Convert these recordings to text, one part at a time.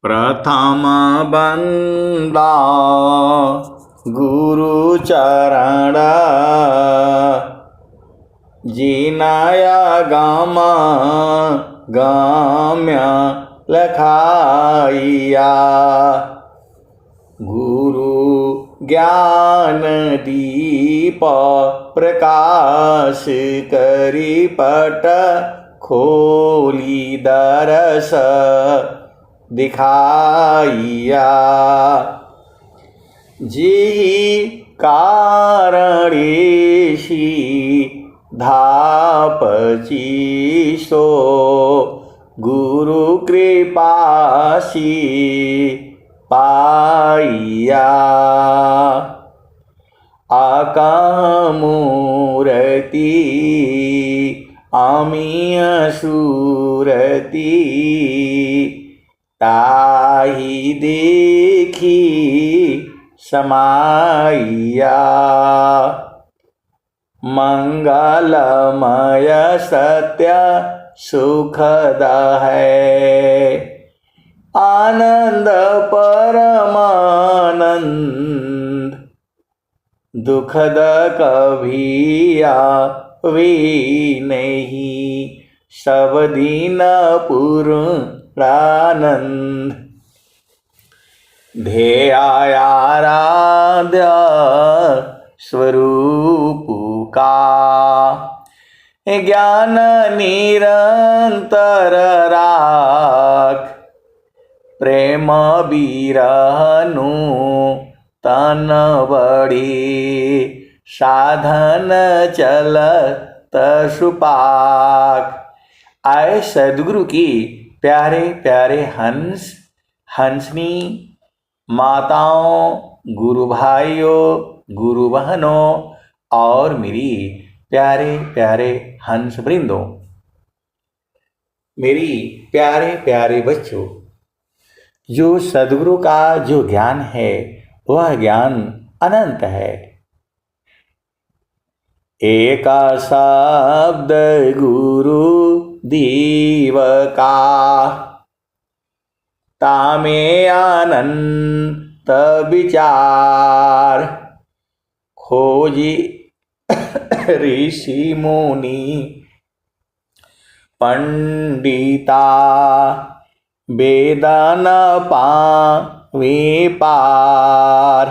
प्रथम बंदा गुरु चरण जिनाया गामा गाम्य लखाइया। गुरु ज्ञान दीप प्रकाश करी पट खोली दरस दिखाइया। जी कारणेशी धापचीसो गुरु कृपासी पाइया। आकामूर्ति अमीय सूरती ताहि देखी समाइया। मंगलमय सत्य सुखद है आनंद परमानंद दुखद कभी आवे नहीं सब दिन पूर्णानंद। ध्येयाराध्य स्वरूप का ज्ञान निरंतर राख प्रेम बिरहनु तन बड़ी साधन चलत सुपाक। आए सदगुरु की प्यारे प्यारे हंस हंसनी माताओं गुरु भाइयों गुरु बहनों और मेरी प्यारे प्यारे हंस वृंदों, मेरी प्यारे प्यारे बच्चों, जो सदगुरु का जो ज्ञान है वह ज्ञान अनंत है। एक शब्द गुरु दीव का तामे अनंत विचार खोजी ऋषि मुनि पंडिता वेदन पावे पार।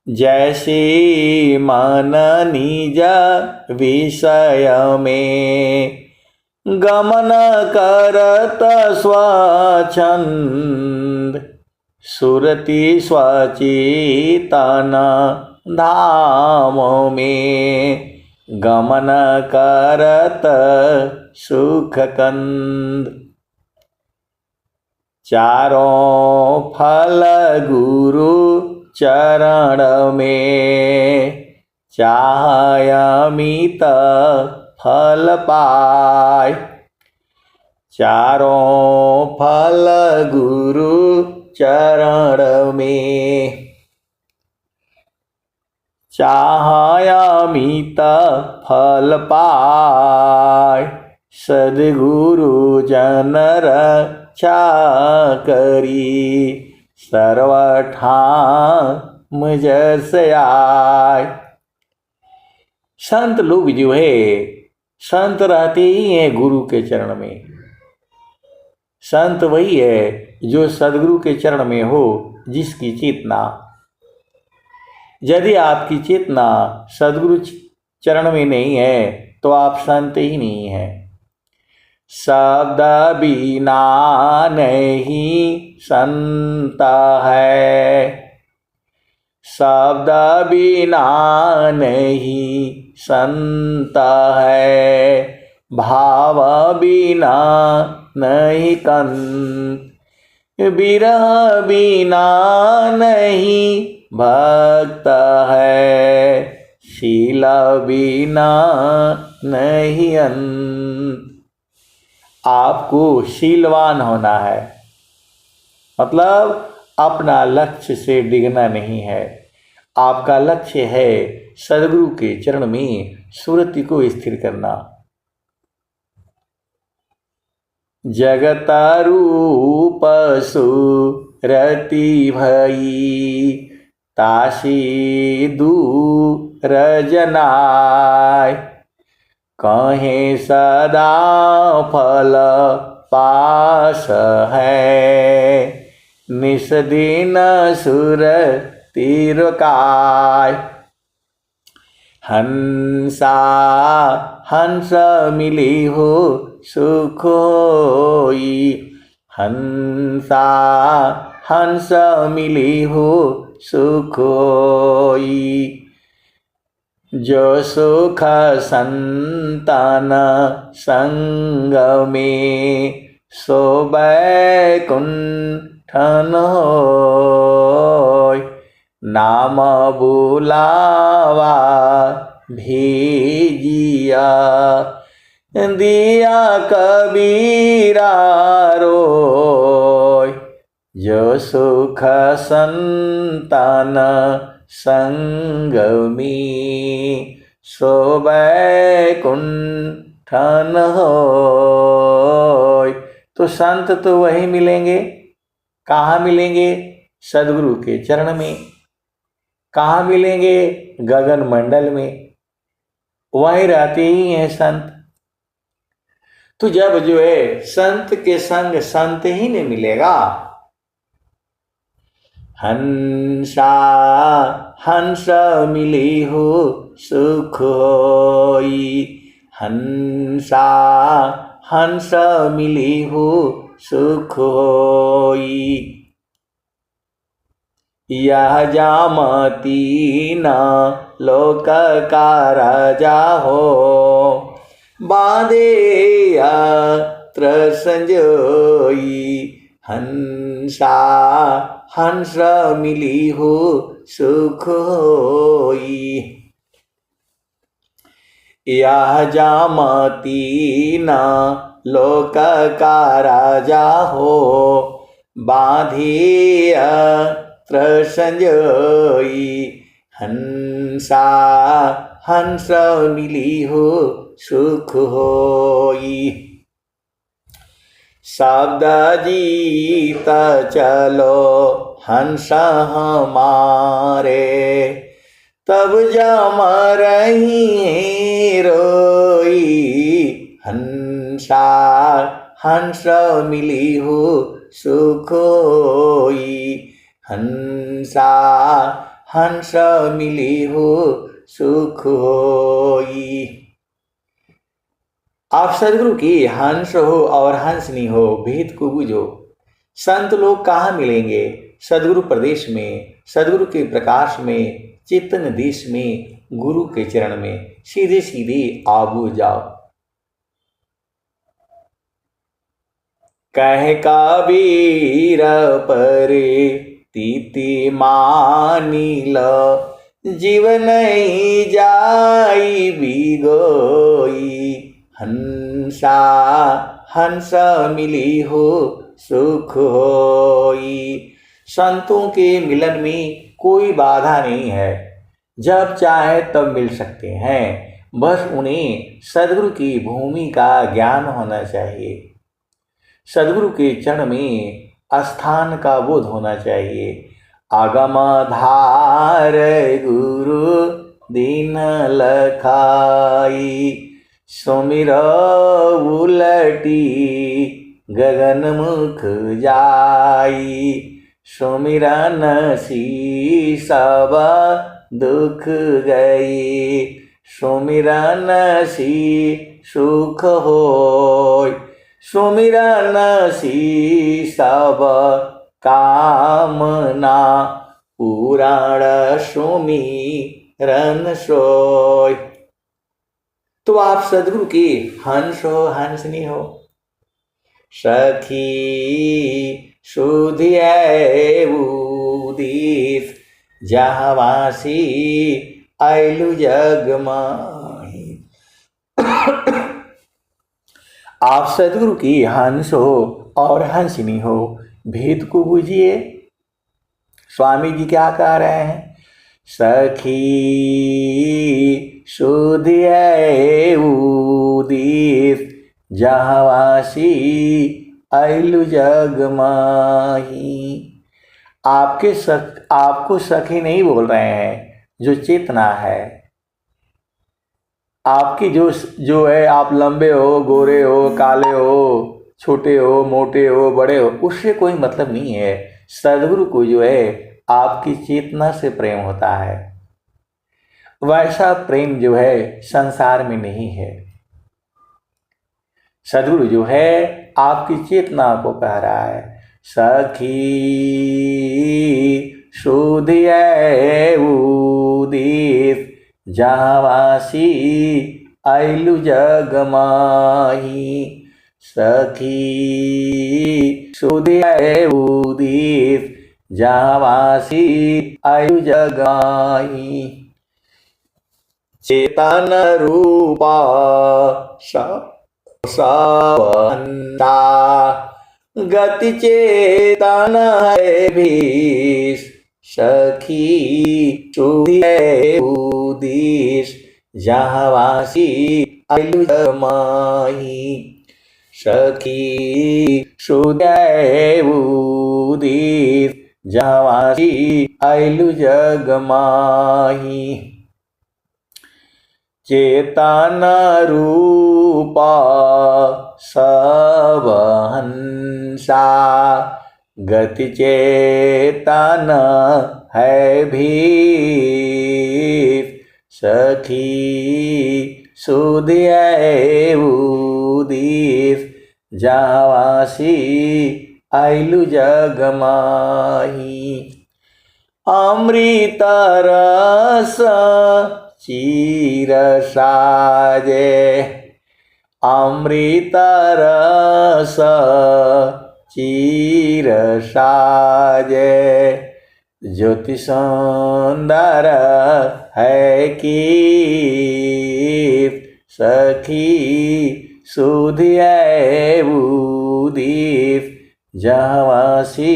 जैसे मन निज विषय में गमन करत स्वच्छंद सुरति स्वचेतन धाम में गमन करत सुखकंद। चारों फल गुरु चरण में चाहय अमित फल पाय। चारों फल गुरु चरण में चाहय अमित फल पाय। सद्गुरु जन रक्षा करी सर्वठाम जस आय। संत लोग जो है संत रहते ही हैं गुरु के चरण में। संत वही है जो सदगुरु के चरण में हो, जिसकी चेतना, यदि आपकी चेतना सदगुरु चरण में नहीं है तो आप संत ही नहीं हैं। शब्द बिना नहीं संत है, शब्द बिना नहीं संत है, भाव बिना नहीं कंत, विरह बिना नहीं भक्त है, शील बिना नहीं अंत। आपको शीलवान होना है, मतलब अपना लक्ष्य से डिगना नहीं है। आपका लक्ष्य है सद्गुरु के चरण में सुरति को स्थिर करना। जगत रूप सुरति भई तासी दूर जनाय कहे सदा फल पास है निस दिन सुर तिरकाय हंसा हंस मिली हो सुख होई हंसा हंस मिली हो सुख होई जो सुख संतान संग में सो बैकुंठन होय नाम बुलावा भेजिया दिया कबीरा रोय जो सुख संतान संग में सो बैकुंठन होय। तो संत तो वही मिलेंगे, कहाँ मिलेंगे? सदगुरु के चरण में। कहाँ मिलेंगे? गगन मंडल में, वहीं रहते ही हैं संत। तो जब जो है संत के संग संत ही नहीं मिलेगा। हंसा हंस मिली हो सुख होई हंसा हंस मिली हो सुख होई यह जामती न लोक का राजा हो बांधे अत्र संजोई हंसा हंस मिली हो सुख होई यह जामती न लोक का राजा हो बांधे अत्र संजोई हंसा हंस मिली हो सुख होई शब्द जीत चलो हंस हमारे तब जम रही रोई हंसा हंस मिली हो सुख होई हंसा हंस मिली हो सुख होई। आप सदगुरु की हंस हो और हंसनी हो भेद को बुझो। संत लोग कहाँ मिलेंगे? सदगुरु प्रदेश में, सदगुरु के प्रकाश में, चेतन देश में, गुरु के चरण में। सीधे सीधे आबू जाओ। कह कबीर परे तीति मानिल जीवन जाई बिगोई हंसा हंस मिली हो सुख होई। संतों के मिलन में कोई बाधा नहीं है, जब चाहे तब मिल सकते हैं। बस उन्हें सदगुरु की भूमि का ज्ञान होना चाहिए, सदगुरु के चरण में स्थान का बोध होना चाहिए। आगम धार गुरु दीन लखाई सुमिर उलटी गगन मुख जाई सुमिरन सी सब दुख गई सुमिरन सी सुख होय सुमिरन सी सब कामना पुराण सुमिरन सोय। तो आप सदगुरु की हंस हो हंसनी हो। सखी सुधिए उदित जहवासी आयलु जग माही। आप सदगुरु की हंस हो और हंसनी हो, भेद को बूझिए। स्वामी जी क्या कह रहे हैं? सखी सुधिए उदित जहावासी अइलु जग माही। आपको सखी नहीं बोल रहे हैं, जो चेतना है आपकी, जो है, आप लंबे हो, गोरे हो, काले हो, छोटे हो, मोटे हो, बड़े हो, उससे कोई मतलब नहीं है। सदगुरु को जो है आपकी चेतना से प्रेम होता है। वैसा प्रेम जो है संसार में नहीं है। सदगुरु जो है आपकी चेतना को कह रहा है, सखी शोधिय उदित जहावासी अइलु जग माही। सखी शोधिय उदित जहावासी अइलु जग माही। चेतन रूपा सवंता गति चेतन है भी। सखी शुद्ध उदिश जहावासी अइलु जग माही। सखी शुद्ध उदिश जहावासी अइलु जग माही। चेतन रूपा सब हंसा गति चेतन है भी। सखी सुधिय उदित जहावासी अइलु जग माही। अमृत रस चीर साजे अमृत रस चीर साजे। ज्योति सुंदर है कि सखी सुधिय उदित जहावासी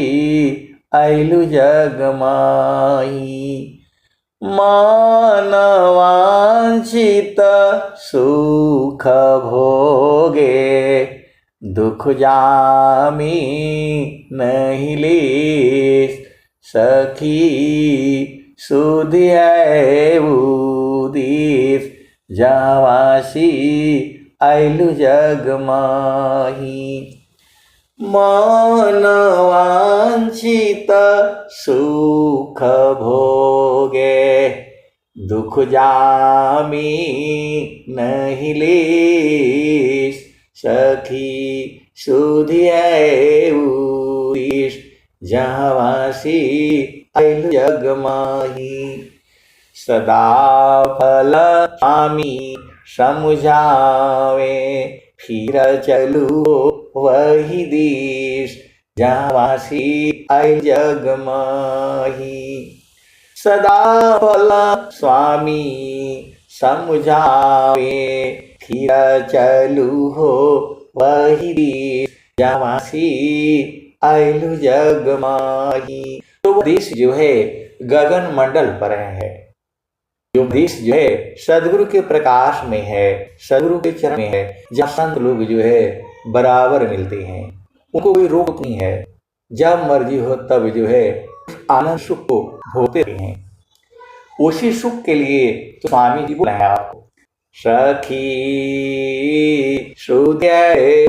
अइलु जग माही। मानवांछित सुख भोगे दुख जामी नहीं लेस। सखी सुधिय उदित जहावासी अइलु जग माही। मानवांछित सुख भोगे दुख जामी नहीं लेस। सखी सुधिय उदित जहावासी अइलु जग माही। सदा फल स्वामी समझावे फिर चलू वही देश जहावासी अइलु जग माही। सदा फल स्वामी समझावे फिर चलू हो वही देश जहावासी अइलु जग माही। तो वो देश जो है गगन मंडल पर है, जो देश जो है सदगुरु के प्रकाश में है, सदगुरु के चरण में है, जहाँ संत लोग जो है बराबर मिलते हैं, उनको कोई रोक नहीं है। जब मर्जी हो तब जो है आनंद सुख को भोगते हैं। उसी सुख के लिए तो स्वामी जी बोले हैं आपको, सखी शुद्ध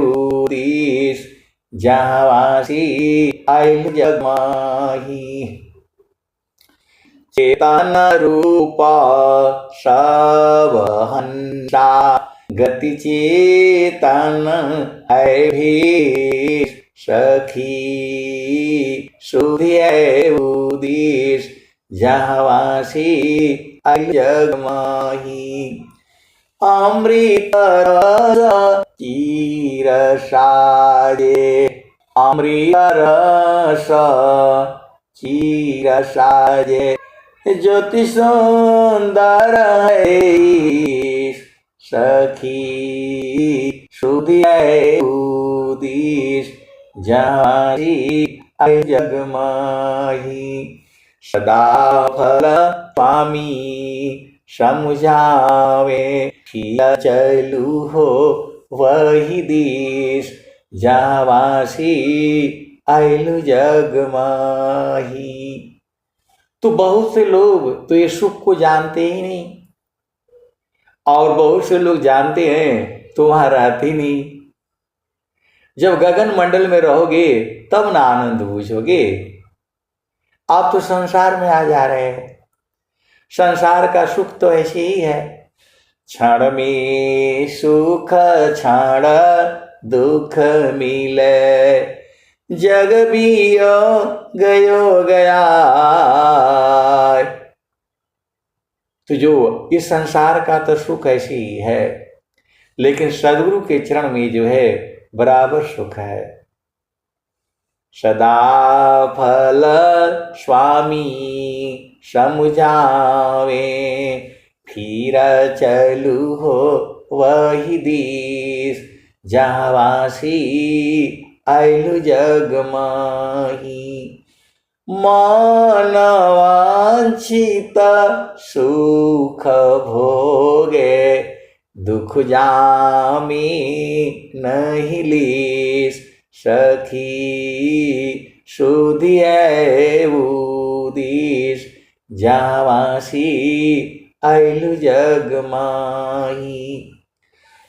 उदित जहावासी अइलु जग माही। चेतन रूपा सब हंसा गति चेतन है भी। सखी सुधिय उदित जहावासी अइलु जग माही। अमृत रस चीर साजे अमृत रस चीर साजे। ज्योति सुंदर है सखी सुधिय उदित जहावासी अइलु जग माही। सदा फल स्वामी समझावे फिर चलू हो वही देश जहाँ वासी आइलु जग माही। तो बहुत से लोग तो ये सुख को जानते ही नहीं, और बहुत से लोग जानते हैं तो वहां रहते ही नहीं। जब गगन मंडल में रहोगे तब ना आनंद बूझोगे। आप तो संसार में आ जा रहे हैं। संसार का सुख तो ऐसे ही है, क्षण में सुख क्षण दुख मिले, जग बियो गयो गया। तो जो इस संसार का तो सुख ऐसे ही है, लेकिन सदगुरु के चरण में जो है बराबर सुख है। सदा फल स्वामी समझावे, फिर चलू हो वही देश जहाँ वासी आइलु जग माही। मन वांछित सुख भोगे, दुख जामी नहीं लीस, सखी सुधिए उदिस जहाँ वासी आइलु जग माही।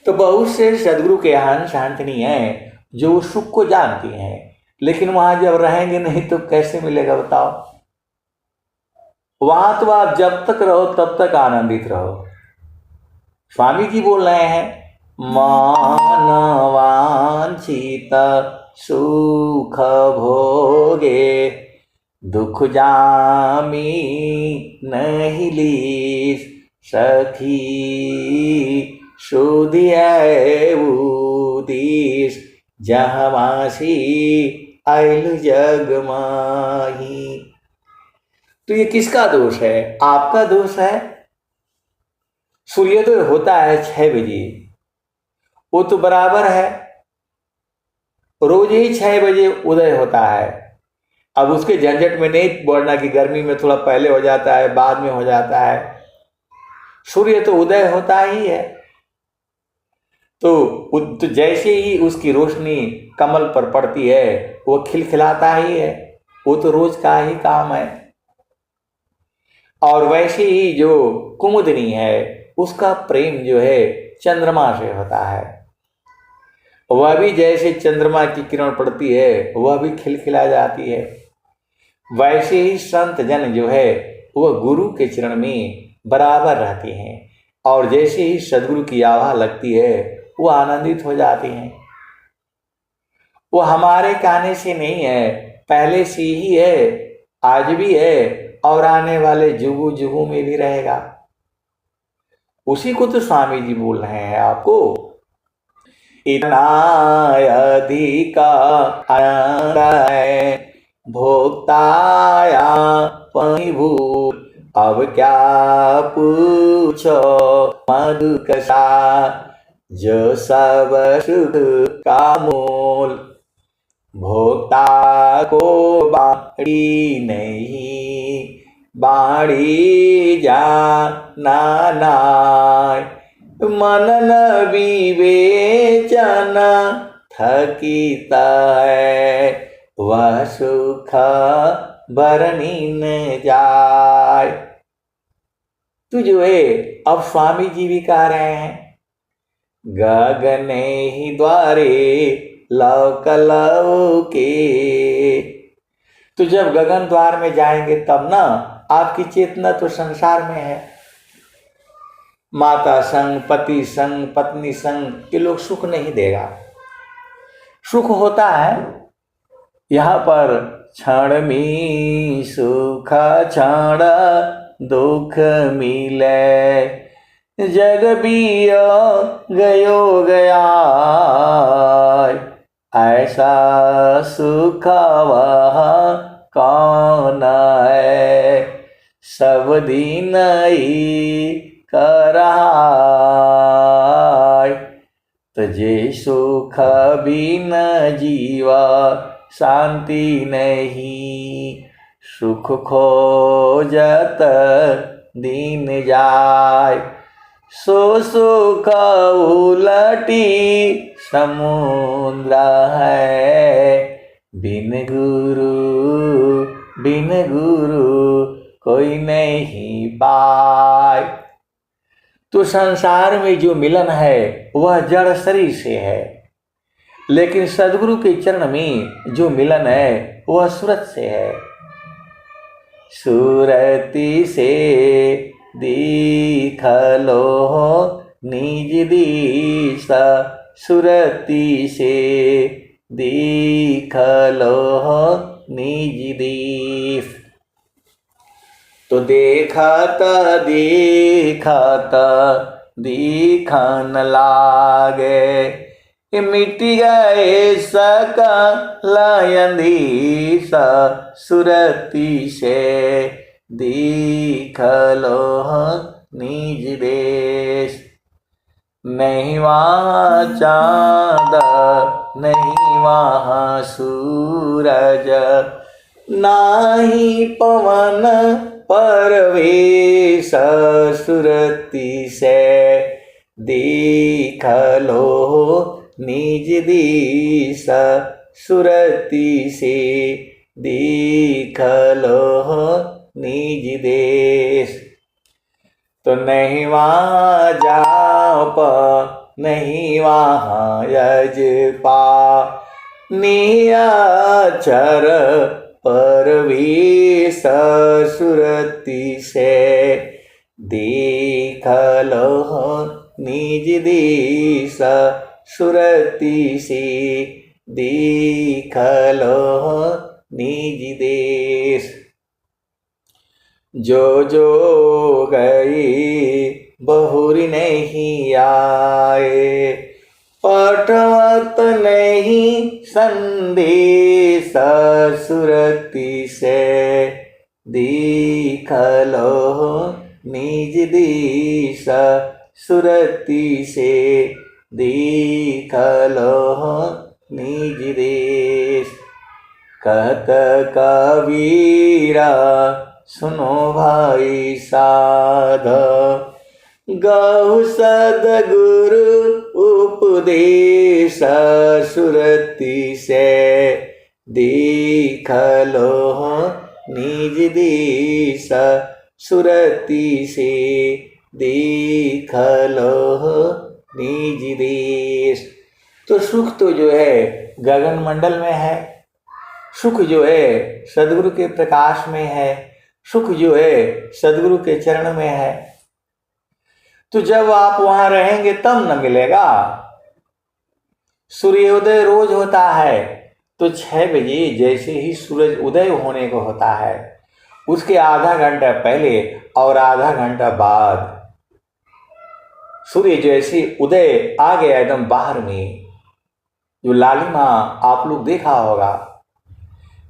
तो बहुत से सदगुरु के हंस हंसनी हैं जो सुख को जानती हैं, लेकिन वहां जब रहेंगे नहीं तो कैसे मिलेगा बताओ। वहां तो आप जब तक रहो तब तक आनंदित रहो। स्वामी जी बोल रहे हैं, मान वांछित सुख भोगे, दुख जामी नहीं लीस, सखी सुधिए उदिस जहाँ वासी आइलु जग माही। तो ये किसका दोष है? आपका दोष है। सूर्योदय होता है 6 बजे, वो तो बराबर है, रोज ही 6 बजे उदय होता है। अब उसके झंझट में नहीं बढ़ना कि गर्मी में थोड़ा पहले हो जाता है बाद में हो जाता है। सूर्य तो उदय होता ही है, तो जैसे ही उसकी रोशनी कमल पर पड़ती है वो खिलखिलाता ही है, वो तो रोज का ही काम है। और वैसे ही जो कुमुदनी है उसका प्रेम जो है चंद्रमा से होता है, वह भी जैसे चंद्रमा की किरण पड़ती है वह भी खिलखिला जाती है। वैसे ही संत जन जो है वह गुरु के चरण में बराबर रहते हैं, और जैसे ही सदगुरु की आभा लगती है वो आनंदित हो जाते हैं। वो हमारे कहने से नहीं है, पहले से ही है, आज भी है, और आने वाले जुगु जुगु में भी रहेगा। उसी को तो स्वामी जी बोल रहे हैं आपको, इतना अधिका भोक्ताया परिभू, अब क्या पूछो मधु कसा, जो सब सुख का मूल, भोक्ता को बाड़ी नहीं, बाड़ी जाना नाय, मनन विवेचन थकीता है, वह सुख बरनी न जाय। तो जो है अब स्वामी जी भी कह रहे हैं, गगने ही द्वारे लौक लौके। तो जब गगन द्वार में जाएंगे तब ना आपकी चेतना तो संसार में है। माता संग, पति संग, पत्नी संग, ये लोग सुख नहीं देगा। सुख होता है यहाँ पर क्षण में सुख क्षण दुख मिले, जग बियो गयो गया, ऐसा सुख वह कौन है, सब दिन ही कर तुझे सुख बिन जीवा शांति नहीं, सुख खोजत दिन जाय, सो सुख उलटी समुद्र है, बिन गुरु कोई नहीं पाए। तो संसार में जो मिलन है वह जड़ शरीर से है, लेकिन सदगुरु के चरण में जो मिलन है वह सूरत से है। सूरती से दीख लो निज दीस, सूरती से दीख लो निज दीस। तो देखता दिखन लागे, मिट गए सकल अंधीस, सूरती से दीख लो निज देश। नहीं वहाँ चाँद नहीं वहाँ सूरज, नाही पवन परवेश, सूरती से दीख लो निज दीस, सूरती से दीख लो निज देश। तो नहीं वहाँ जाप नहीं वहाँ यजपा, नियाचर परवेश, सूरती से दीख लो निज दीस, सूरती से दीख लो निज देश। जो गई बहुरी नहीं आए, पठवत नहीं संदेश, सूरती से दीख लो निज दीस, सूरती से दीख लो निज देश। कहत कबीरा सुनो भाई साध, गौ सदगुरु उपदेश, सूरती से दीख लो निज दीस, सूरती से दीख लो निज देश। तो सुख तो जो है गगन मंडल में है, सुख जो है सदगुरु के प्रकाश में है, सुख जो है सदगुरु के चरण में है। तो जब आप वहां रहेंगे तब न मिलेगा। सूर्योदय रोज होता है, तो 6 बजे जैसे ही सूरज उदय होने को होता है, उसके आधा घंटा पहले और आधा घंटा बाद सूर्य जैसे उदय आ गया एकदम बाहर में, जो लालिमा आप लोग देखा होगा।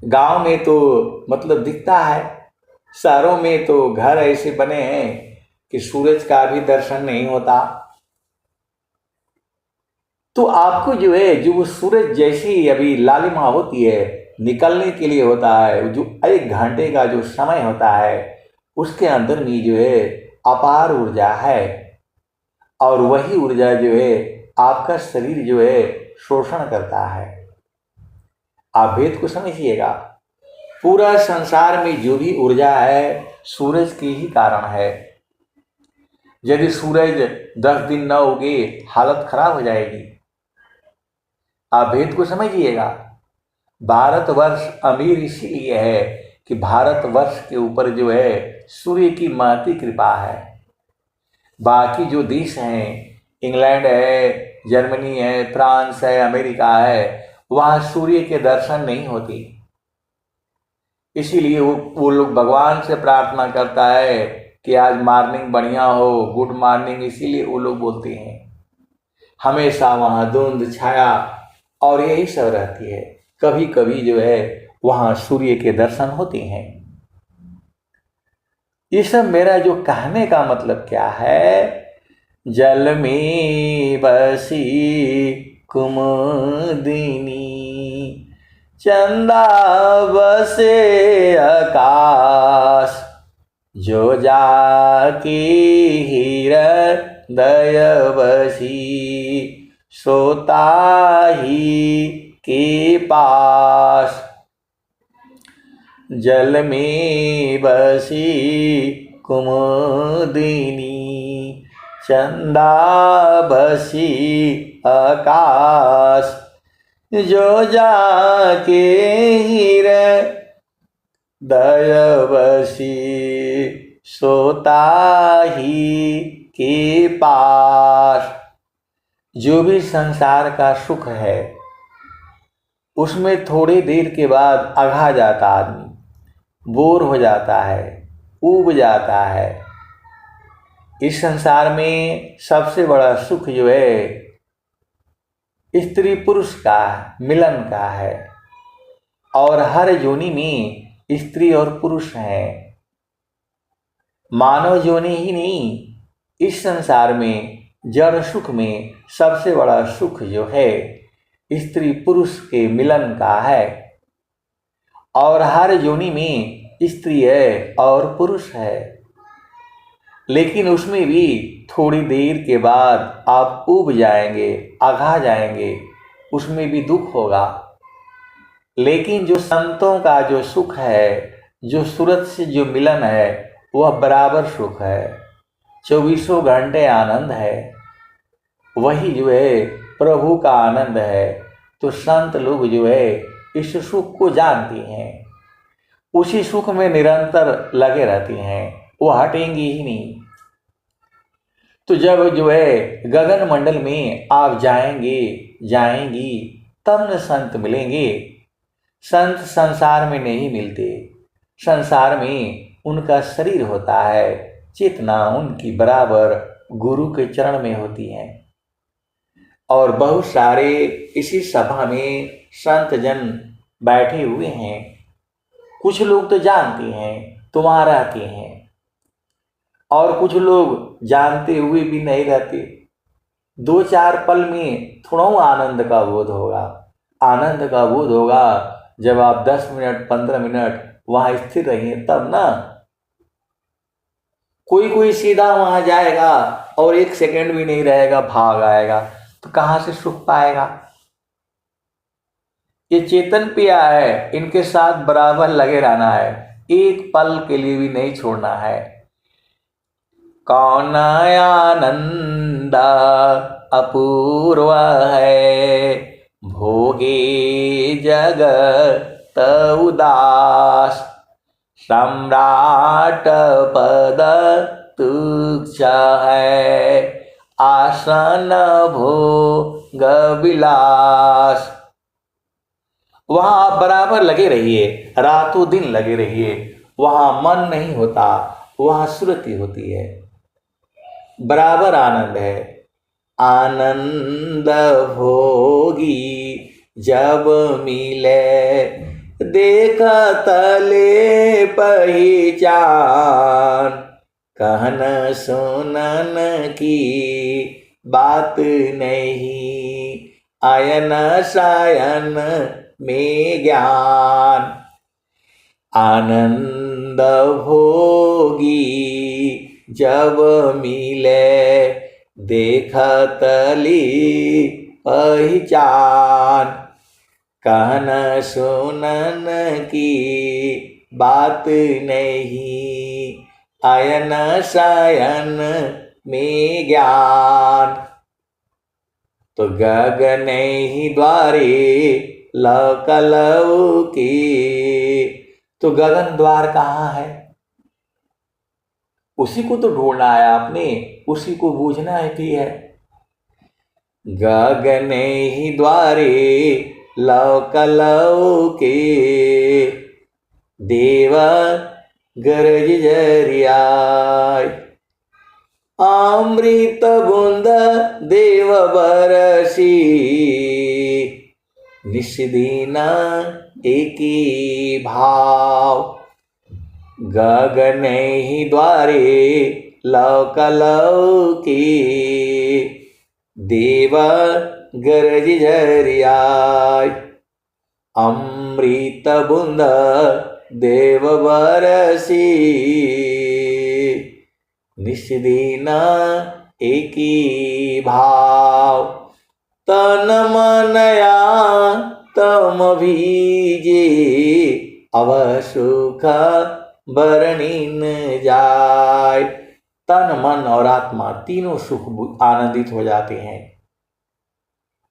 गांव में तो मतलब दिखता है, शहरों में तो घर ऐसे बने हैं कि सूरज का भी दर्शन नहीं होता। तो आपको जो है जो वो सूरज जैसी अभी लालिमा होती है निकलने के लिए होता है, जो 1 घंटे का जो समय होता है उसके अंदर में जो है अपार ऊर्जा है, और वही ऊर्जा जो है आपका शरीर जो है शोषण करता है। आप वेद को समझिएगा, पूरा संसार में जो भी ऊर्जा है सूरज के ही कारण है। यदि सूरज 10 दिन न उगे हालत खराब हो जाएगी। आप वेद को समझिएगा। भारतवर्ष अमीर इसीलिए है कि भारतवर्ष के ऊपर जो है सूर्य की महती कृपा है। बाकी जो देश हैं, इंग्लैंड है, जर्मनी है, फ्रांस है, अमेरिका है, वहाँ सूर्य के दर्शन नहीं होती। इसीलिए वो लोग भगवान से प्रार्थना करता है कि आज मॉर्निंग बढ़िया हो, गुड मॉर्निंग, इसीलिए वो लोग बोलते हैं। हमेशा वहाँ धुंध छाया और यही सब रहती है। कभी कभी जो है वहाँ सूर्य के दर्शन होते हैं। ये सब मेरा जो कहने का मतलब क्या है, जल में बसी कुमुदिनी, चंदा बसे आकाश, जो जाके हीरा दयवशी सोता ही के पास, जल में बसी कुमुदिनी चंदा बसी आकाश, जो जाके हृदय दयवशी सोता ही के पास। जो भी संसार का सुख है उसमें थोड़ी देर के बाद अघा जाता आदमी, बोर हो जाता है, ऊब जाता है। इस संसार में सबसे बड़ा सुख जो है स्त्री पुरुष का मिलन का है, और हर योनि में स्त्री और पुरुष हैं। मानव योनि ही नहीं, इस संसार में जड़ सुख में सबसे बड़ा सुख जो है स्त्री पुरुष के मिलन का है, और हर योनि में स्त्री है और पुरुष है। लेकिन उसमें भी थोड़ी देर के बाद आप ऊब जाएंगे, अघा जाएंगे, उसमें भी दुख होगा। लेकिन जो संतों का जो सुख है, जो सूरत से जो मिलन है, वह बराबर सुख है, 24 घंटे आनंद है। वही जो है प्रभु का आनंद है। तो संत लोग जो है इस सुख को जानती हैं, उसी सुख में निरंतर लगे रहती हैं, वो हटेंगी ही नहीं। तो जब जो है गगन मंडल में आप जाएंगी तब न संत मिलेंगे। संत संसार में नहीं मिलते, संसार में उनका शरीर होता है, चेतना उनकी बराबर गुरु के चरण में होती है। और बहुत सारे इसी सभा में संत जन बैठे हुए हैं। कुछ लोग तो जानते हैं तो वहाँ रहते हैं, और कुछ लोग जानते हुए भी नहीं रहते। 2-4 पल में थोड़ा आनंद का बोध होगा। आनंद का बोध होगा जब आप 10 मिनट 15 मिनट वहाँ स्थिर रहिए, तब ना। कोई सीधा वहाँ जाएगा और 1 सेकंड भी नहीं रहेगा, भाग आएगा, तो कहाँ से सुख पाएगा। ये चेतन पिया है, इनके साथ बराबर लगे रहना है, एक पल के लिए भी नहीं छोड़ना है। कौन आनंद अपूर्व है, भोगे जगत उदास, सम्राट पद तुच्छ है, आसन भोग विलास। वहां आप बराबर लगे रहिए, रातों दिन लगे रहिए, वहां मन नहीं होता, वहां सुरति होती है, बराबर आनंद है। आनंद भोगी जब मिले, देख तले पहचान, कहन सुनन की बात नहीं, आयन सायन में ज्ञान। आनंद भोगी जब मिले, देखतली पहचान, कहन सुनन की बात नहीं, आयन सायन में ज्ञान। तो गगन ही द्वारे लौकलौ की, तो गगन द्वार कहाँ है? उसी को तो ढूंढना है आपने, उसी को बूझना ही है। गगन ही द्वारे लौकलौ के, देव गरज जरियाय, अमृत बूंद देव बरसी, निस्दिन एकी भाव। गगन ही द्वारे लौकलौ की, देव गरज झरियाय, अमृत बूंद देव बरसी, निस्दिन एकी भाव। तन मनया तम भीजे, अव सुख बरनीन जाय। तन मन और आत्मा तीनों सुख आनंदित हो जाते हैं।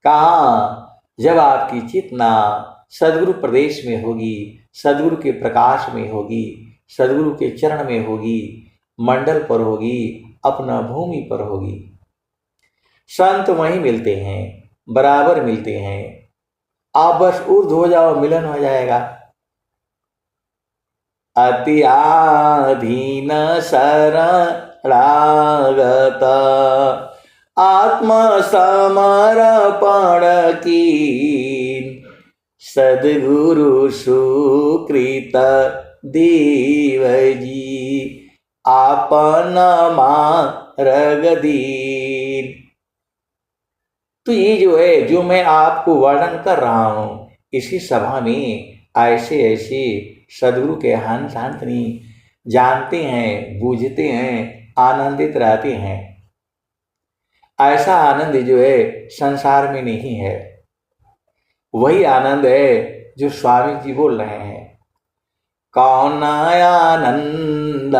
कहाँ? जब आपकी चेतना सदगुरु प्रदेश में होगी, सदगुरु के प्रकाश में होगी, सदगुरु के चरण में होगी, मंडल पर होगी, अपना भूमि पर होगी। संत वहीं मिलते हैं, बराबर मिलते हैं। आप बस ऊर्ध्व हो जाओ, मिलन हो जाएगा। अति आधीन शरणागत, आत्म समर्पण कीन, सदगुरु सुकृत देव जी, आपन मार्ग दीन। तो ये जो है, जो मैं आपको वर्णन कर रहा हूं, इसी सभा में ऐसे ऐसे सदगुरु के हंस हंसनी जानते हैं, बूझते हैं, आनंदित रहते हैं। ऐसा आनंद जो है संसार में नहीं है। वही आनंद है जो स्वामी जी बोल रहे हैं। कौन आनंद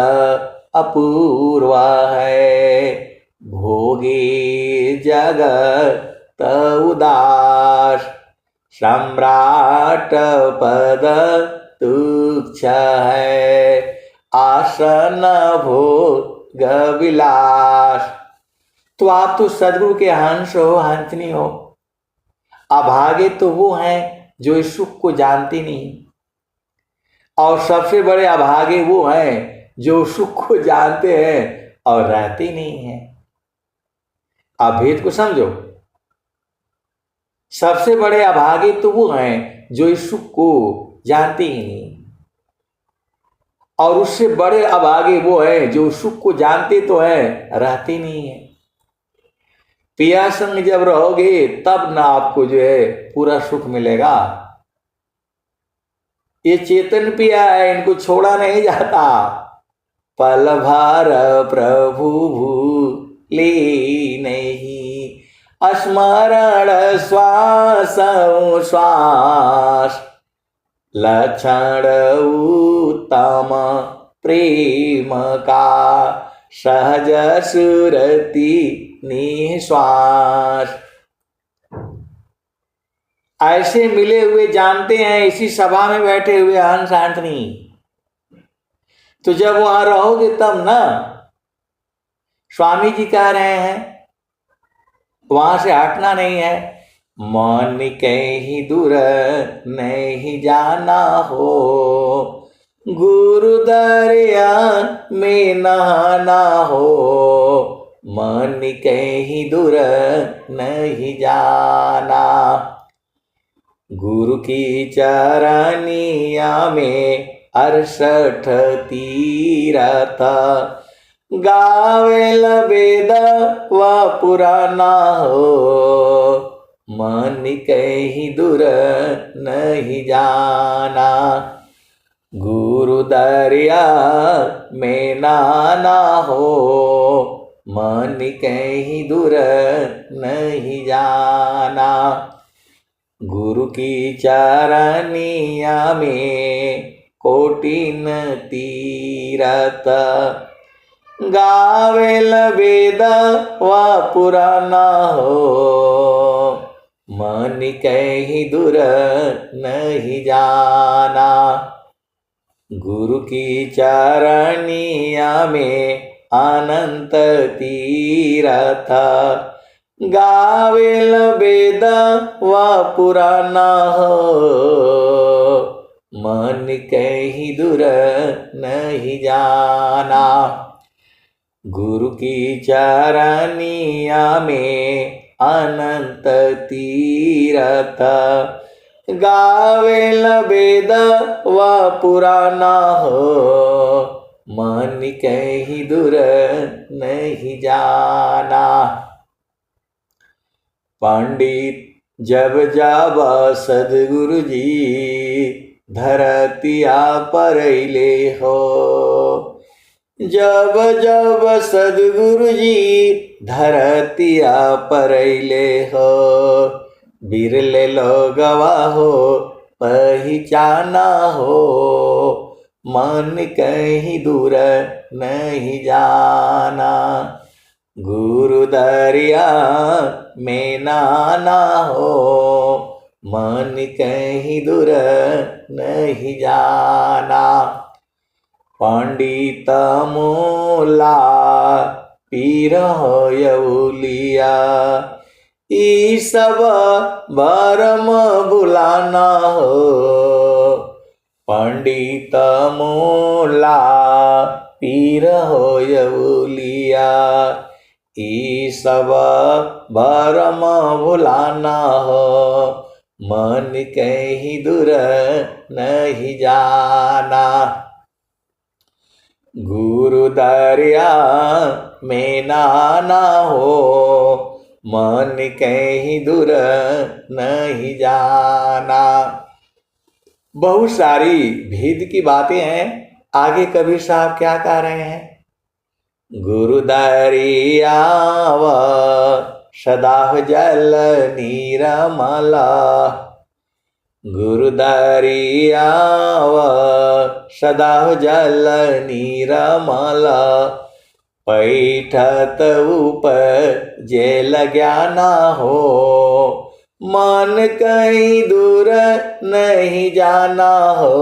अपूर्व है, भोगे जगत उदास, सम्राट पद तुच्छ है, आसन भोग विलास। तो आप तो सदगुरु के हंस हो, हंसनी हो। अभागे तो वो हैं जो इस सुख को जानते नहीं, और सबसे बड़े अभागे वो हैं जो सुख को जानते हैं और रहते नहीं हैं। आप भेद को समझो। सबसे बड़े अभागे तो वो हैं जो इस सुख को जानते ही नहीं, और उससे बड़े अभागे वो हैं जो सुख को जानते तो हैं, रहते नहीं हैं। पिया संग जब रहोगे तब ना आपको जो है पूरा सुख मिलेगा। ये चेतन पिया है, इनको छोड़ा नहीं जाता। पल भर प्रभु भूले नहीं, स्मरण श्वास श्वास, लक्षण उत्तम प्रेम का, सहज सुरति निश्वास। ऐसे मिले हुए जानते हैं इसी सभा में बैठे हुए हंस हंसनी। तो जब वहां रहोगे तब ना। स्वामी जी कह रहे हैं वहां से हटना नहीं है। मन कहीं दूर नहीं जाना हो, गुरु दरिया में नहाना हो, मन कहीं दूर नहीं जाना। गुरु की चरनिया में 68 तीरथ, गावेल वेद व पुराना हो, मन कहीं दूर नहीं जाना। गुरु दरिया में नहाना हो, मन कहीं दूर नहीं जाना। गुरु की चरनिया में कोटिन तीरथ, गावेल वेद व पुराना हो, मन कहीं दूर नहीं जाना। गुरु की चरनिया में अनंत तीरथ, गावेल वेद व पुराना हो, मन कहीं दूर नहीं जाना। गुरु की चरनिया में अनंत तीरथ, गावेल वेद व पुराना हो, मन कहीं दूर नहीं जाना। पंडित जब जावा सदगुरु जी, धरतिया पर ले हो, जब जब सदगुरु जी धरतिया परैले हो, बिरले लोगवा हो पहचाना हो, मन कहीं दूर नहीं जाना, गुरु दरिया में नाना हो, मन कहीं दूर नहीं जाना। पंडित मूला पीर होयउलिया, ई सब भरम भुलाना हो, पंडित मूला पीर होयउलिया, ई सब भरम भुलाना हो, मन कहीं दूर नहीं जाना, गुरु दरिया में नाना हो, मन कहीं दूर नहीं जाना। बहुत सारी भेद की बातें हैं। आगे कबीर साहब क्या कह रहे हैं? गुरु दरिया व सदा जल नीरमला, गुरु दरिया व सदा जल नीरमला, पैठत ऊपर जेल ज्ञाना हो, मन कहीं दूर नहीं जाना हो,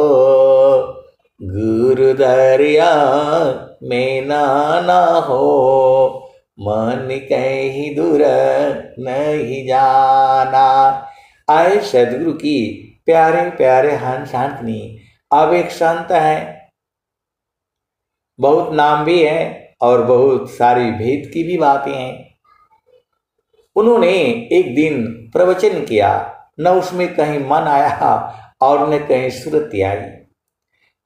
गुरु दरिया में नाना हो, मन कहीं दूर नहीं जाना। आए सदगुरु की प्यारे प्यारे हंस हंसनी। अब एक संत हैं, बहुत नाम भी है और बहुत सारी भेद की भी बातें हैं। उन्होंने एक दिन प्रवचन किया, न उसमें कहीं मन आया और न कहीं सुरती आई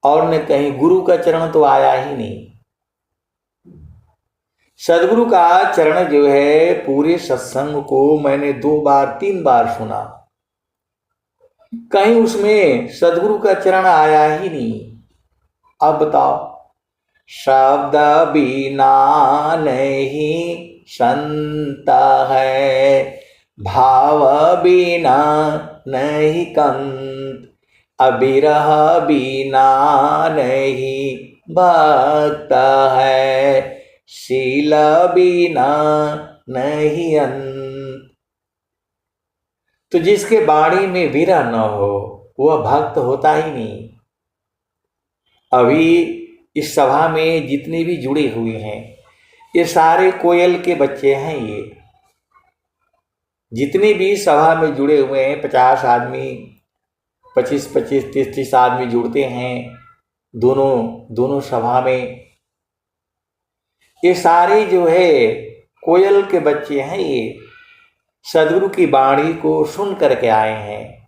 और न कहीं गुरु का चरण तो आया ही नहीं। सदगुरु का चरण जो है, पूरे सत्संग को मैंने 2 बार 3 बार सुना, कहीं उसमें सदगुरु का चरण आया ही नहीं। अब बताओ, शब्द बिना नहीं संत है, भाव बिना नहीं कंत, अबिरह बिना नहीं भक्त है, शील बिना नहीं अंत। तो जिसके वाणी में विरह न हो वह भक्त होता ही नहीं। अभी इस सभा में जितने भी जुड़े हुए हैं ये सारे कोयल के बच्चे हैं। ये जितने भी सभा में जुड़े हुए हैं, 50 आदमी, 25-25, 30-30 आदमी जुड़ते हैं दोनों सभा में। ये सारे जो है कोयल के बच्चे हैं। ये सदगुरु की वाणी को सुन करके आए हैं।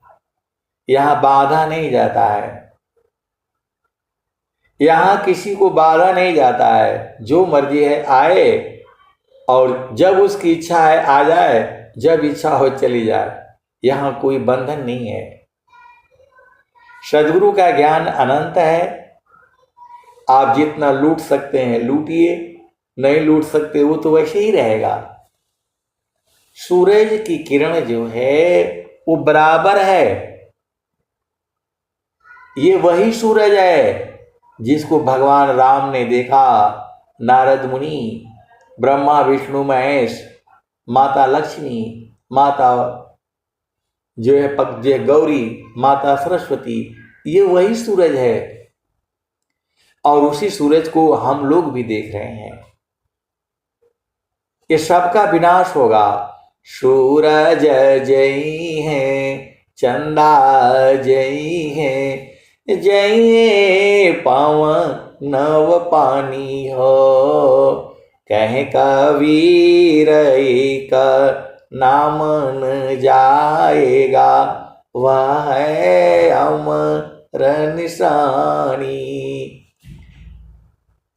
यहाँ बाधा नहीं जाता है, यहाँ किसी को बाधा नहीं जाता है। जो मर्जी है आए और जब उसकी इच्छा है आ जाए, जब इच्छा हो चली जाए। यहाँ कोई बंधन नहीं है। सदगुरु का ज्ञान अनंत है। आप जितना लूट सकते हैं लूटिए, नहीं लूट सकते वो तो वैसे ही रहेगा। सूरज की किरण जो है वो बराबर है। ये वही सूरज है जिसको भगवान राम ने देखा, नारद मुनि, ब्रह्मा विष्णु महेश, माता लक्ष्मी, माता जो है गौरी, माता सरस्वती, ये वही सूरज है। और उसी सूरज को हम लोग भी देख रहे हैं। ये सबका विनाश होगा। सूरज जई है, चंदा जई है, जइए पावन नव पानी हो, कहे कबीर का नाम न जाएगा, वह है अमर निशानी।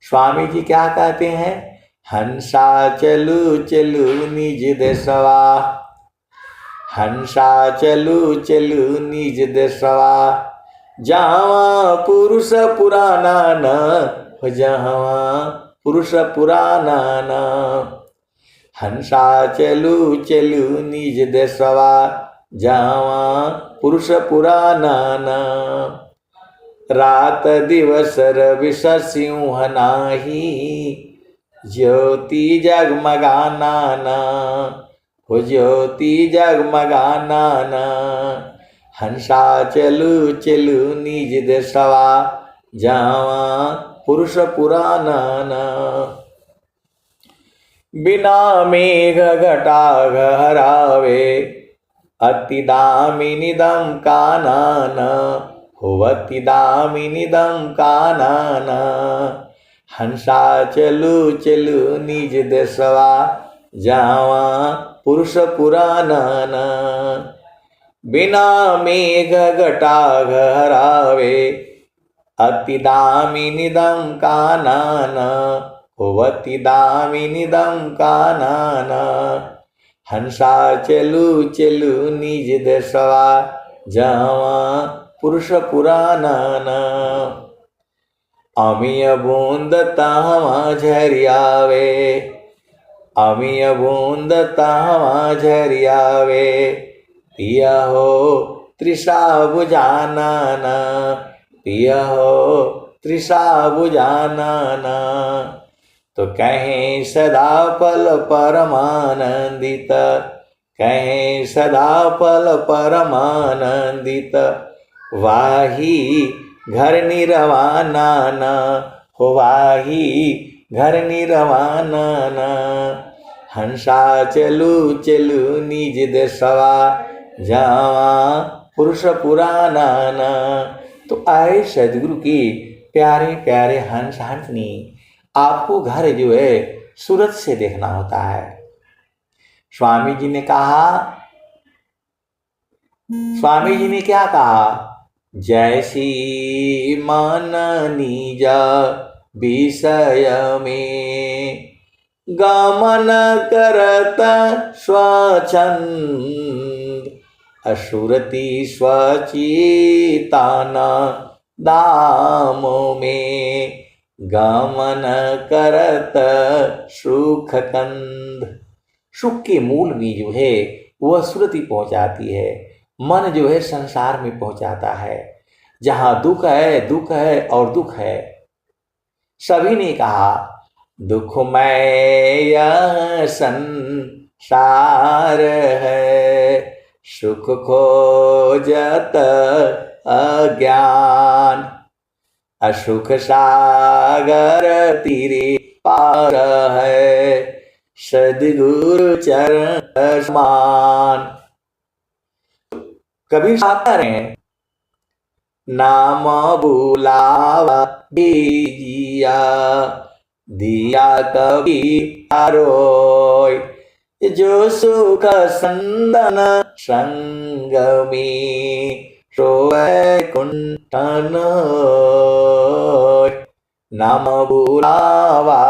स्वामी जी क्या कहते हैं? हंसा चलू चलू निज देशवा, हंसा चलू चलू निज देशवा, जावा पुरुष पुराना न हो जहाँ पुरुष पुराना ना। हंसा चलू चलू निज देशवा जहाँ पुरुष पुराना ना। रात दिवस रवि सिंह नाही ज्योति जगमगाना ना। हो ज्योति जगमगाना ना। हंसा चलू चलू निज देशवा जहाँ पुरुष पुराना ना। बिना मेघ घटा घहरावे अति दामिनीदम कानन। होवति दामिनीदम कानन। हंसा चलू चलू निज देशवा जहाँ पुरुष पुराना ना। बिना मेघ घटा घहरावे अति दामिनीदम कानन। होवति दामिनीदम कानन। हंसा चलू चलू निज देशवा जहाँ पुरुष पुराना ना। अमीय बूंद तहाँ झरियावे अमीय बूंद तहाँ झरियावे। पिया हो तृषा बुझाना ना। पिया हो तृषा बुझाना ना। तो कहें सदा पल परमानंदित कहें सदा पल परमानंदित। वाही घर निरवाना ना। हो वाही घर निरवाना ना। हंसा चलू चलू निज देशवा जहाँ पुरुष पुराना ना। तो आए सदगुरु की प्यारे प्यारे हंस हंसनी, आपको घर जो है सूरत से देखना होता है। स्वामी जी ने कहा, स्वामी जी ने क्या कहा? जैसी मन निजा विषय में गमन करत स्वच्छंद। असुरति स्वचितान दामों में गमन करत सुख कंद। सुख के मूल में जो है वह सुरति पहुंचाती है, मन जो है संसार में पहुंचाता है। जहाँ दुख है और दुख है। सभी ने कहा दुखमय यह संसार है, सुख खोजत अज्ञान। असुख सागर तीरे पार है, सद्गुरु चरण समान। कबीर साहब कह रहे हैं, नाम बुलावा दीजिया दिया कभी आरोय। जो सुख संदन संग में सोए कुंठन। नाम बुलावा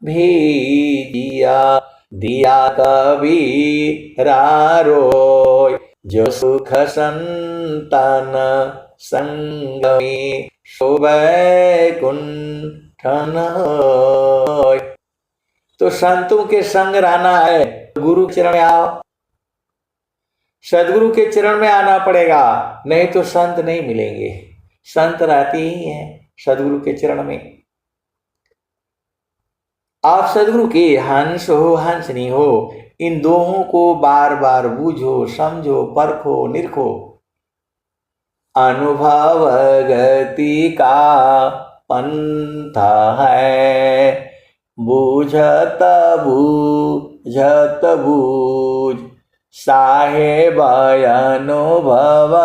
भेजिया दिया कभी रारोय। जो सुख संतन संग में सोए कुंठन। तो संतों के संग रहना है, गुरु के चरण में आओ, सदगुरु के चरण में आना पड़ेगा, नहीं तो संत नहीं मिलेंगे। संत रहते ही हैं सदगुरु के चरण में। आप सदगुरु के हंस हो हंसनी हो, इन दोहों को बार बार बूझो, समझो, परखो, निरखो। अनुभव गति का पंथा है, बूझत बूझत बूझ। साहेब अनुभव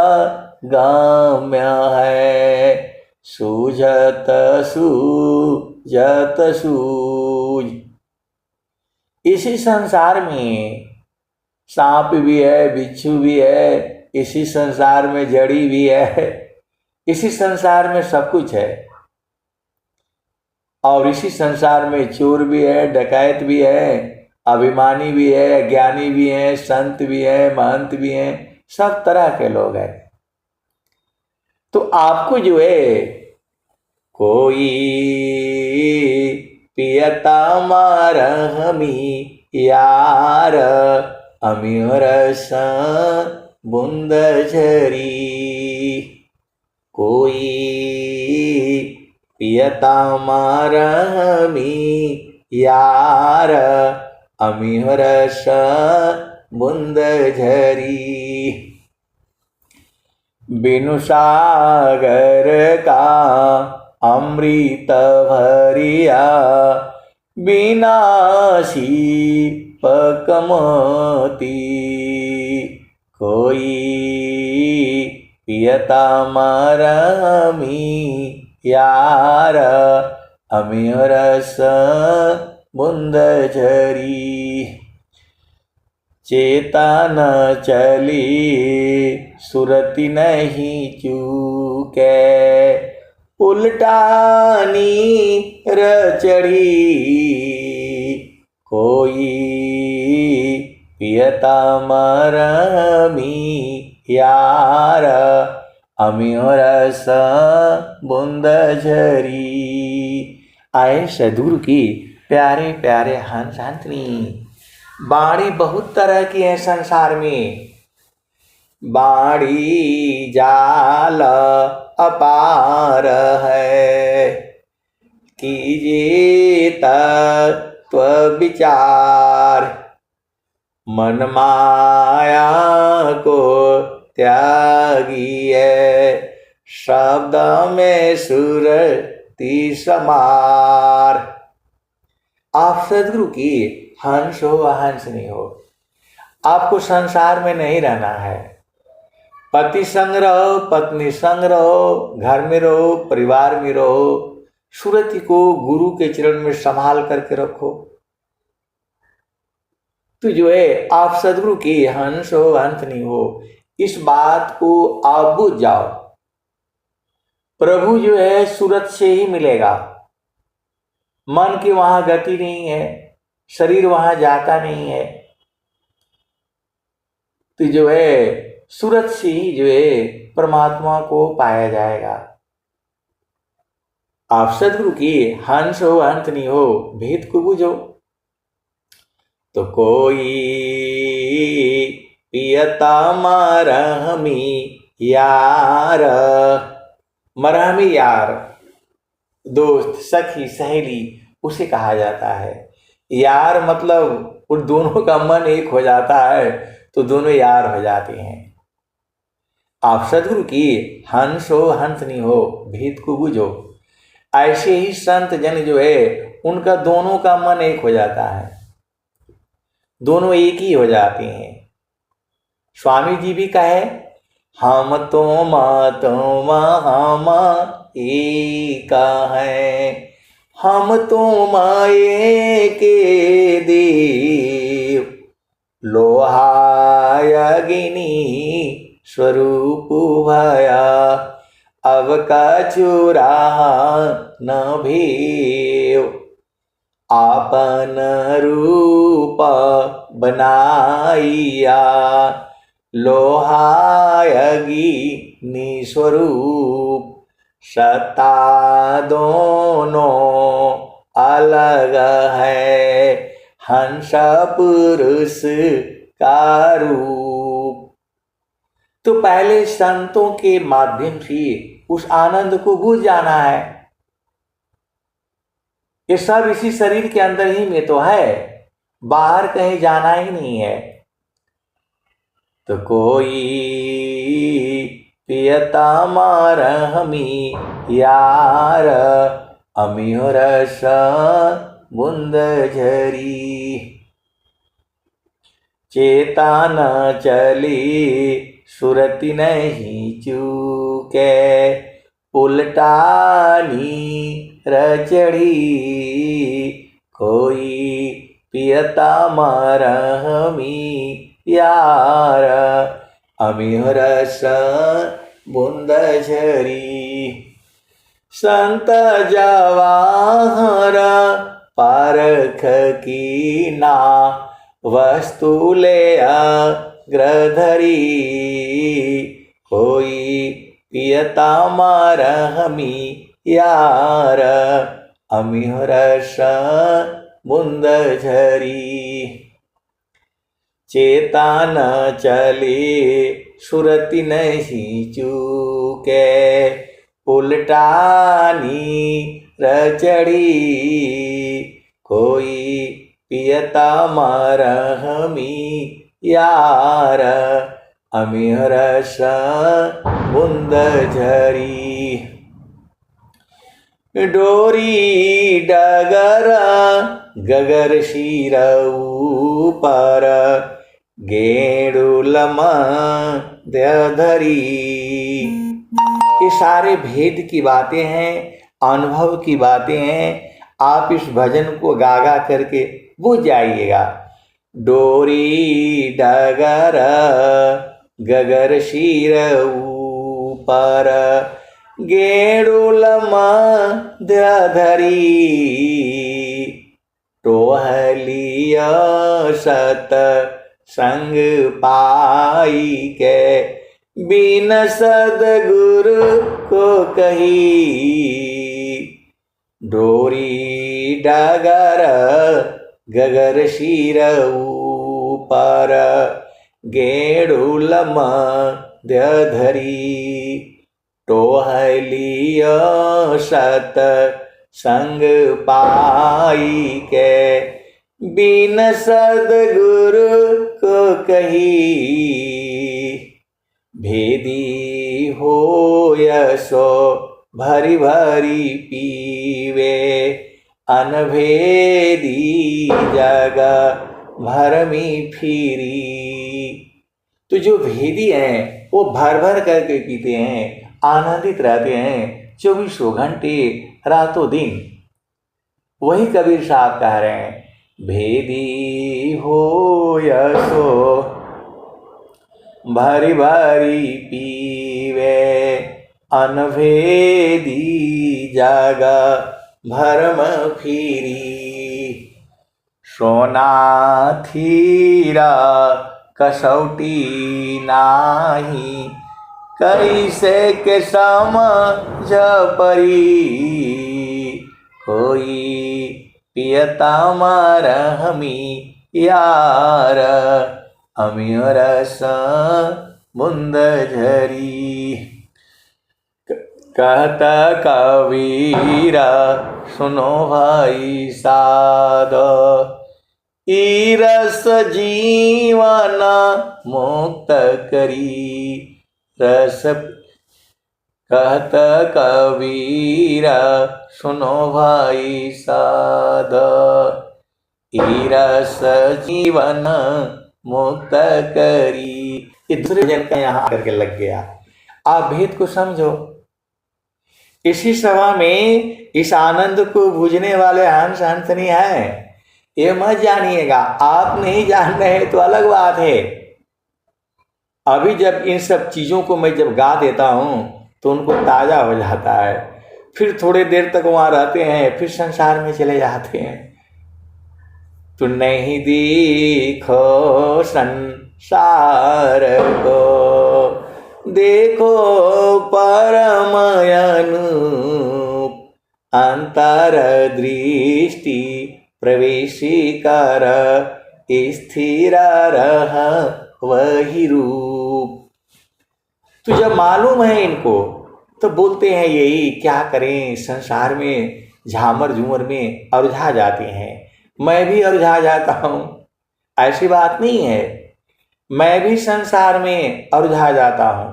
गम्य है, सूझत सूझत सूझ। इसी संसार में सांप भी है, बिच्छू भी है, इसी संसार में जड़ी भी है, इसी संसार में सब कुछ है। और इसी संसार में चोर भी है, डकैत भी है, अभिमानी भी है, ज्ञानी भी है, संत भी है, महंत भी है, सब तरह के लोग हैं। तो आपको जो है कोई पियता मारहमी यार, अमियो रस बूंद झरी। कोई पियता मारहमी यार, अमियो रस बूंद झरी। बिनु सागर का अमृत भरिया, बिना सीपक मोती। कोई पियता मारहमी यार, अमियो रस बूंद झरी। चेता न चली सुरति नहीं चूके, उल्टा नीर चढ़ी। कोई पियता मारहमी यार, अमियो रस बूंद झरी। आए सदगुरु की प्यारे प्यारे हंस हंसनी। बाणी बहुत तरह की है संसार में। बाणी जाल अपार है, कीजिए तत्व विचार। मन माया को त्यागिए, शब्द में सुरति समार। आप सदगुरु की हंस हो हंस नहीं हो, आपको संसार में नहीं रहना है। पति संग रहो, पत्नी संग रहो, घर में रहो, परिवार में रहो। सुरति को गुरु के चरण में संभाल करके रखो। तो जो है आप सदगुरु की हंस हो हंस नहीं हो, इस बात को आप बुझ जाओ। प्रभु जो है सूरत से ही मिलेगा। मन की वहां गति नहीं है, शरीर वहां जाता नहीं है। तो जो है सूरत से ही जो है परमात्मा को पाया जाएगा। आप सदगुरु की हंस हो हंस नहीं हो, भेद को बुझो। तो कोई पियता मारहमी यार, मरहमी यार दोस्त, सखी, सहेली उसे कहा जाता है। यार मतलब उन दोनों का मन एक हो जाता है तो दोनों यार हो जाते हैं। आप सदगुरु की हंस हो हंस नहीं हो, भेद को बुझो। ऐसे ही संत जन जो है उनका दोनों का मन एक हो जाता है, दोनों एक ही हो जाते हैं। स्वामी जी भी कहे, हम तुम हम एक है, हम तुम एक देव, लोहा अग्नि स्वरूप भया, अब कछु रहा न भेव। आपन रूप बनाइया, लोहा अग्नि स्वरूप, सत्ता दोनों अलग है, हंस पुरुष का रूप। तो पहले संतों के माध्यम से उस आनंद को बुझ जाना है। ये सब इसी शरीर के अंदर ही में तो है, बाहर कहीं जाना ही नहीं है। तो कोई पियता मारहमी यार, अमियो रस बूंद झरी। चेता न चली सुरति नहीं चूके, उल्टा नीर चढ़ी। कोई पियता मारहमी यार, अमियो रस बूंद झरी। संत जवाहर पारख की ना, वस्तु ले अग्रधरी। कोई पियता मारहमी यार, अमिहरस बुंद झरी। चेता न चले सुरति नहीं चूके, उल्टानी रचड़ी कोई पियता मरहमी यार। अमिहरस बुंद झरी। डोरी डगर गगर शिर ऊपर, गेड़ुलम धरी। ये सारे भेद की बातें हैं, अनुभव की बातें हैं। आप इस भजन को गा गा करके बुझ जाइएगा। डोरी डगर गगर शिर ऊपर, गेड़ुलम धरी। टोहलिया सत संग पाई के, बिन सद्गुरु को कही। डोरी डगर गगर शिर ऊपर, गेड़ुलम धरी। टोहलिया सत संग पाई के, बिन सद्गुरु को कही। भेदी हो यशो भरी भरी पीवे, अनभेदी जग भरमी फिरी। तो जो भेदी हैं वो भर भर करके पीते हैं, आनंदित रहते हैं 24 घंटे रातों दिन। वही कबीर साहब कह रहे हैं, भेदी हो यशो भरी भरी पीवे, अनभेदी जागा भरम फिरी। सोना थीरा कसौटी नाही, कैसे के समझ परी। कोई पियता मरहमी यार, अमिहरस बुंद झरी। कहता कबीरा सुनो भाई साध, ईरस जीवन मुक्त करी। रस कहत कबीरा सुनो भाई साध, ईरस जीवन मुक्त करी। ये दूसरे जन का यहाँ आकर के लग गया। आप भेद को समझो। इसी सभा में इस आनंद को बुझने वाले हंस हंसनी है, ये मत जानिएगा। आप नहीं जान रहे तो अलग बात है। अभी जब इन सब चीज़ों को मैं जब गा देता हूँ तो उनको ताज़ा हो जाता है, फिर थोड़े देर तक वहाँ रहते हैं, फिर संसार में चले जाते हैं। तो नहीं देखो संसार को, देखो परम अनूप। अंतर दृष्टि प्रवेशी कर, स्थिर रह वही रूप। तो जब मालूम है इनको तो बोलते हैं यही, क्या करें, संसार में झामर झूमर में उलझा जाते हैं। मैं भी उलझा जाता हूँ, ऐसी बात नहीं है। मैं भी संसार में उलझा जाता हूँ।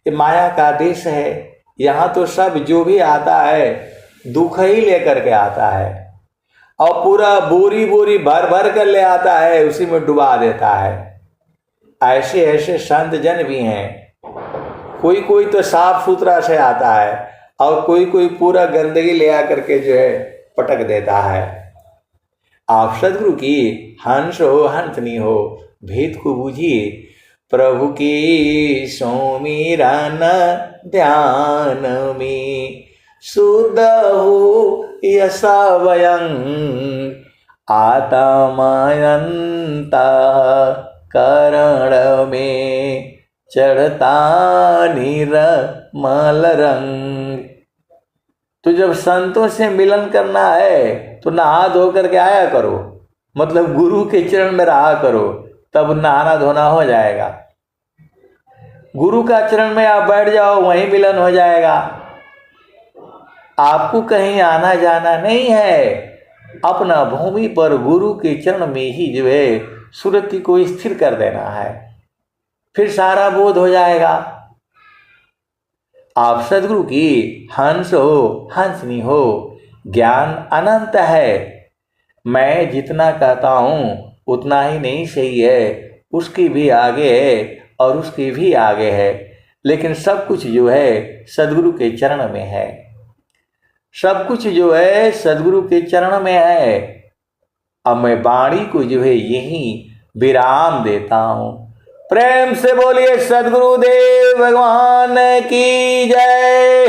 ये माया का देश है। यहाँ तो सब जो भी आता है दुख ही लेकर के आता है, और पूरा बोरी बोरी भर भर कर ले आता है, उसी में डुबा देता है। ऐसे ऐसे संत जन भी हैं। कोई कोई तो साफ सुथरा से आता है, और कोई कोई पूरा गंदगी ले आकर के जो है पटक देता है। आप सदगुरु की हंस हो हंसनी हो, भेद को बूझिए। प्रभु की सुमिरन ध्यान में, शुद्ध हो यश वयं। आत्मायंत करण में, चढ़ता निर्मल रंग। तो तो जब संतों से मिलन करना है तो नहा धो करके आया करो, मतलब गुरु के चरण में रहा करो, तब नहाना धोना हो जाएगा। गुरु का चरण में आप बैठ जाओ, वहीं मिलन हो जाएगा। आपको कहीं आना जाना नहीं है, अपना भूमि पर गुरु के चरण में ही जो है सुरति को स्थिर कर देना है, फिर सारा बोध हो जाएगा। आप सदगुरु की हंस हो, हंसनी हो, ज्ञान अनंत है। मैं जितना कहता हूँ उतना ही नहीं सही है, उसकी भी आगे है और उसकी भी आगे है, लेकिन सब कुछ जो है सदगुरु के चरण में है। सब कुछ जो है सदगुरु के चरण में है। अब मैं वाणी को जो है यही विराम देता हूँ। प्रेम से बोलिए सदगुरुदेव भगवान की जय।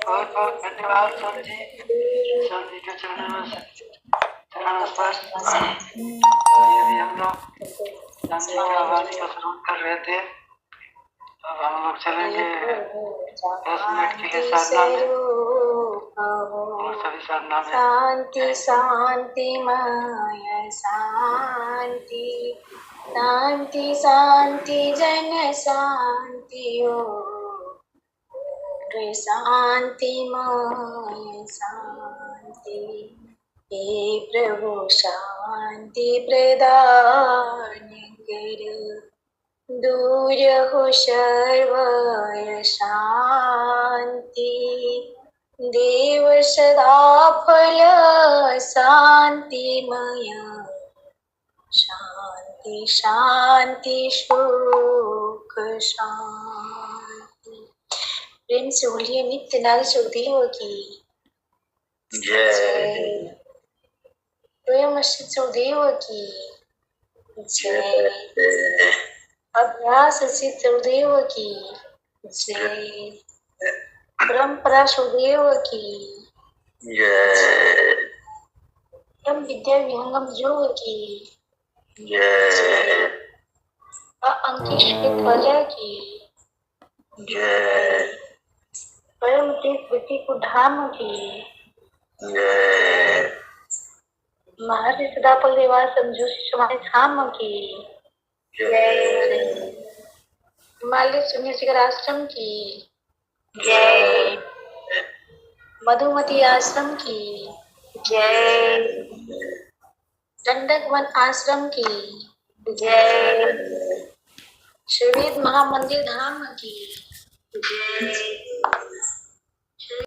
बहुत धन्यवाद सर जी के चरणों स्पर्श। यदि हम लोग सर जी की आवाज का श्रवण कर रहे थे, अब हम लोग चलेंगे 10 मिनट के लिए साधना में, और सभी साधना में शांति शांति माया शांति, शांति शांति जन शांति हो, शांति माया शांति। हे प्रभु शांति प्रदान कर, दूर हो सर्व शांति। देव सदा फल शांतिमय, शांति शांति सुख शांति। प्रेम से बोलिए नित्य नारी सुखदेव की जय, प्रेम से सुखदेव की जय, अभ्यास से सुखदेव की जय, परंपरा सुखदेव की जय, ब्रह्म विद्या विहंगम योग की जय, अंकित ध्वजा की जय, परम वृत्ति को धाम की जय, महर्षि सदाफल देवासन जोशी समाधि धाम की जय, हिमालय सुनिशिखर आश्रम की जय, मधुमती आश्रम की जय, दंडक वन आश्रम की जय, श्रीवेद महामंदिर धाम की जय।